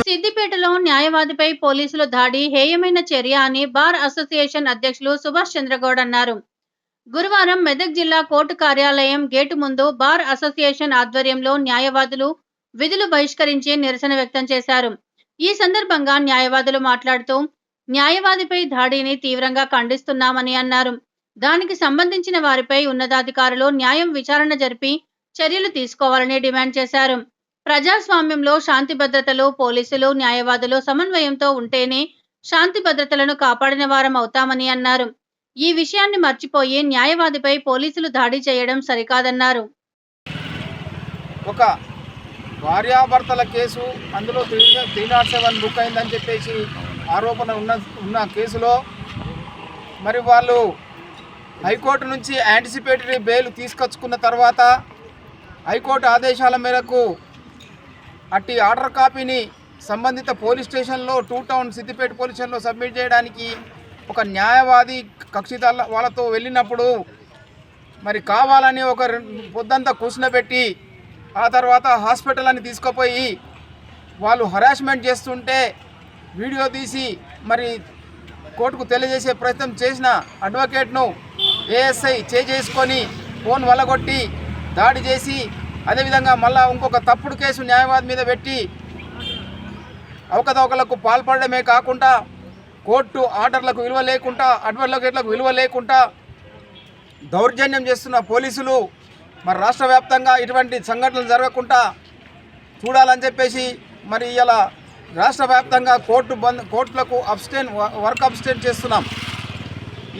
సిద్దిపేటలో న్యాయవాదిపై పోలీసుల దాడి హేయమైన చర్య అని బార్ అసోసియేషన్ అధ్యక్షులు సుభాష్ చంద్రగౌడ్ అన్నారు. గురువారం మెదక్ జిల్లా కోర్టు కార్యాలయం గేటు ముందు బార్ అసోసియేషన్ ఆధ్వర్యంలో న్యాయవాదులు విధులు బహిష్కరించి నిరసన వ్యక్తం చేశారు. ఈ సందర్భంగా న్యాయవాదులు మాట్లాడుతూ న్యాయవాదిపై దాడిని తీవ్రంగా ఖండిస్తున్నామని అన్నారు. దానికి సంబంధించిన వారిపై ఉన్నతాధికారులు న్యాయం విచారణ జరిపి చర్యలు తీసుకోవాలని డిమాండ్ చేశారు. ప్రజాస్వామ్యంలో శాంతి భద్రతలు పోలీసులు న్యాయవాదులు సమన్వయంతో ఉంటేనే శాంతి భద్రతలను కాపాడిన వారం అవుతామని అన్నారు. ఈ విషయాన్ని మర్చిపోయి న్యాయవాదిపై పోలీసులు దాడి చేయడం సరికాదన్నారు. ఒక భార్యాభర్తల కేసు, అందులో 307 బుక్ అయిందని చెప్పేసి ఆరోపణ ఉన్న కేసులో మరి వాళ్ళు హైకోర్టు నుంచి యాంటిసిపేటరీ బెయిల్ తీసుకొచ్చుకున్న తర్వాత హైకోర్టు ఆదేశాల మేరకు అట్టి ఆర్డర్ కాపీని సంబంధిత పోలీస్ స్టేషన్లో 2 టౌన్ సిద్దిపేట పోలీస్ స్టేషన్లో సబ్మిట్ చేయడానికి ఒక న్యాయవాది కక్షిదారుల వాళ్ళతో వెళ్ళినప్పుడు మరి కావాలని ఒక పొద్దంతా కూర్చునబెట్టి ఆ తర్వాత హాస్పిటల్ అని తీసుకుపోయి వాళ్ళు హరాస్మెంట్ చేస్తుంటే వీడియో తీసి మరి కోర్టుకు తెలియజేసే ప్రయత్నం చేసిన అడ్వకేట్ను ఏఎస్ఐ చేసుకొని ఫోన్ వలగొట్టి దాడి చేసి అదేవిధంగా మళ్ళా ఇంకొక తప్పుడు కేసు న్యాయవాది మీద పెట్టి అవకతవకలకు పాల్పడమే కాకుండా కోర్టు ఆర్డర్లకు విలువ లేకుండా అడ్వకేట్లకు విలువ లేకుండా దౌర్జన్యం చేస్తున్న పోలీసులు మరి రాష్ట్ర వ్యాప్తంగా ఇటువంటి సంఘటనలు జరగకుండా చూడాలని చెప్పేసి మరి ఇలా రాష్ట్ర వ్యాప్తంగా కోర్టులకు వర్క్ అబ్స్టెంట్ చేస్తున్నాం.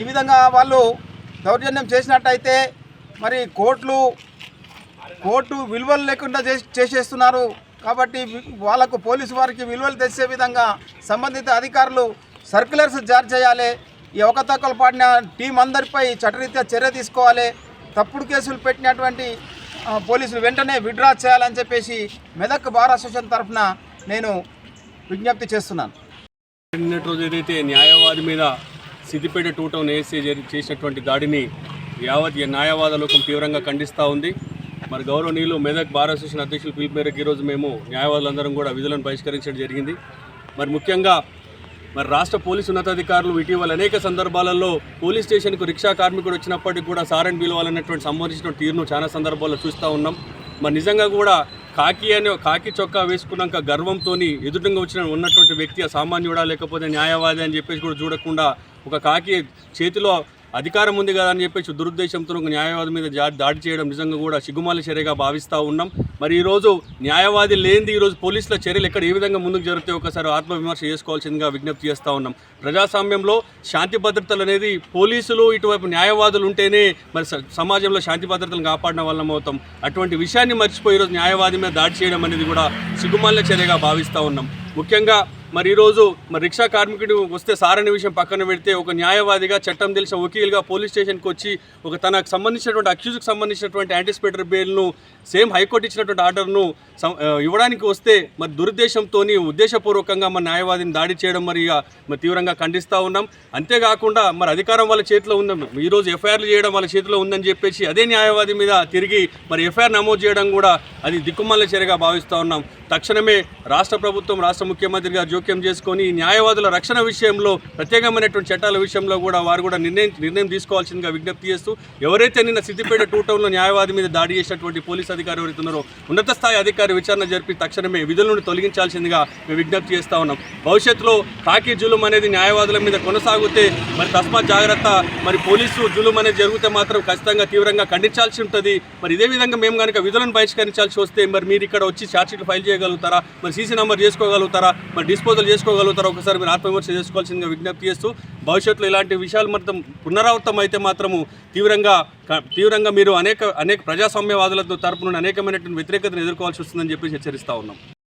ఈ విధంగా వాళ్ళు దౌర్జన్యం చేసినట్టయితే మరి కోర్టు విలువలు లేకుండా చేసేస్తున్నారు. కాబట్టి వాళ్ళకు పోలీసు వారికి విలువలు తెచ్చే విధంగా సంబంధిత అధికారులు సర్క్యులర్స్ జారీ చేయాలి. ఈ అవకతవకలు పాడిన టీం అందరిపై చట్టరీత్యా చర్య తీసుకోవాలి. తప్పుడు కేసులు పెట్టినటువంటి పోలీసులు వెంటనే విత్డ్రా చేయాలని చెప్పేసి మెదక్ బార్ అసోసియేషన్ తరఫున నేను విజ్ఞప్తి చేస్తున్నాను. నిన్నటి రోజు ఏదైతే న్యాయవాది మీద సిద్దిపేట 2 టౌన్ ఏఎస్ఐ చేసినటువంటి దాడిని యావత్ న్యాయవాద లోకం తీవ్రంగా ఖండిస్తూ ఉంది. మరి గౌరవనీయులు మెదక్ బార్ అసోసియేషన్ అధ్యక్షులు పిలుపు మేరకు ఈరోజు మేము న్యాయవాదులందరం కూడా విధులను బహిష్కరించడం జరిగింది. మరి ముఖ్యంగా మరి రాష్ట్ర పోలీసు ఉన్నతాధికారులు ఇటీవల అనేక సందర్భాలలో పోలీస్ స్టేషన్కు రిక్షా కార్మికుడు వచ్చినప్పటికీ కూడా సారెన్ పిలవాలన్నటువంటి సంబంధించిన తీరును చాలా సందర్భాల్లో చూస్తూ ఉన్నాం. మరి నిజంగా కూడా కాకి చొక్కా వేసుకున్నాక గర్వంతో ఎదుటంగా ఉన్నటువంటి వ్యక్తి సామాన్యుడా లేకపోతే న్యాయవాది అని చెప్పేసి కూడా చూడకుండా ఒక కాకి చేతిలో అధికారం ఉంది కదా అని చెప్పేసి దురుద్దేశంతో ఒక న్యాయవాది మీద దాడి చేయడం నిజంగా కూడా సిగ్గుమాల చర్యగా భావిస్తూ ఉన్నాం. మరి ఈరోజు న్యాయవాది లేనిది ఈరోజు పోలీసుల చర్యలు ఎక్కడ ఏ విధంగా ముందుకు జరిగితే ఒకసారి ఆత్మవిమర్శ చేసుకోవాల్సిందిగా విజ్ఞప్తి చేస్తూ ఉన్నాం. ప్రజాస్వామ్యంలో శాంతి భద్రతలు అనేది పోలీసులు ఇటువైపు న్యాయవాదులు ఉంటేనే మరి సమాజంలో శాంతి భద్రతలను కాపాడిన వాళ్ళం అవుతాం. అటువంటి విషయాన్ని మర్చిపోయి ఈరోజు న్యాయవాది మీద దాడి చేయడం అనేది కూడా సిగ్గుమాల చర్యగా భావిస్తూ ఉన్నాం. ముఖ్యంగా మరి ఈరోజు మరి రిక్షా కార్మికుడు వస్తే సారని విషయం పక్కన పెడితే ఒక న్యాయవాదిగా చట్టం తెలిసిన వకీలుగా పోలీస్ స్టేషన్కి వచ్చి ఒక తనకు సంబంధించినటువంటి అక్యూజ్కి సంబంధించినటువంటి యాంటిసిపేటరీ బెయిల్ను సేమ్ హైకోర్టు ఇచ్చినటువంటి ఆర్డర్ను ఇవ్వడానికి వస్తే మరి దురుద్దేశంతో ఉద్దేశపూర్వకంగా మన న్యాయవాదిని దాడి చేయడం మరి తీవ్రంగా ఖండిస్తూ ఉన్నాం. అంతేకాకుండా మరి అధికారం వాళ్ళ చేతిలో ఉందని ఈరోజు ఎఫ్ఐఆర్లు చేయడం వాళ్ళ చేతిలో ఉందని చెప్పేసి అదే న్యాయవాది మీద తిరిగి మరి ఎఫ్ఐఆర్ నమోదు చేయడం కూడా అది దిక్కుమాల చర్యగా భావిస్తూ ఉన్నాం. తక్షణమే రాష్ట్ర ప్రభుత్వం రాష్ట్ర ముఖ్యమంత్రి గారు జోక్యం చేసుకొని న్యాయవాదుల రక్షణ విషయంలో ప్రత్యేకమైనటువంటి చట్టాల విషయంలో కూడా వారు కూడా నిర్ణయం తీసుకోవాల్సిందిగా విజ్ఞప్తి చేస్తూ ఎవరైతే నిన్న సిద్దిపేట 2 టౌన్లో న్యాయవాది మీద దాడి చేసినటువంటి పోలీస్ అధికారి ఎవరైతే ఉన్నారో ఉన్నత స్థాయి అధికారి విచారణ జరిపి తక్షణమే విధుల నుండి తొలగించాల్సిందిగా మేము విజ్ఞప్తి చేస్తూ ఉన్నాం. భవిష్యత్తులో కాకి జులుం అనేది న్యాయవాదుల మీద కొనసాగితే మరి తస్మాత్ జాగ్రత్త. మరి పోలీసు జులుం అనేది జరిగితే మాత్రం ఖచ్చితంగా తీవ్రంగా ఖండించాల్సి ఉంటుంది. మరి ఇదే విధంగా మేము కనుక విధులను బహిష్కరించాల్సి వస్తే మరి మీరు ఇక్కడ వచ్చి ఛార్జ్షీట్లు ఫైల్ చేయగలుగుతారా, మరి సీసీ నెంబర్ చేసుకోగలుగుతారా, మరి డిస్పోజల్ చేసుకోగలుగుతారా, ఒకసారి మీరు ఆత్మవిమర్శ చేసుకోవాల్సిందిగా విజ్ఞప్తి చేస్తూ భవిష్యత్తులో ఇలాంటి విషయాలు మాత్రం పునరావృతం అయితే మాత్రము తీవ్రంగా మీరు అనేక ప్రజాస్వామ్యవాదులతో తరపున అనేకమైనటువంటి వ్యతిరేకతను ఎదుర్కోవాల్సి వస్తుందని చెప్పి హెచ్చరిస్తూ ఉన్నాం.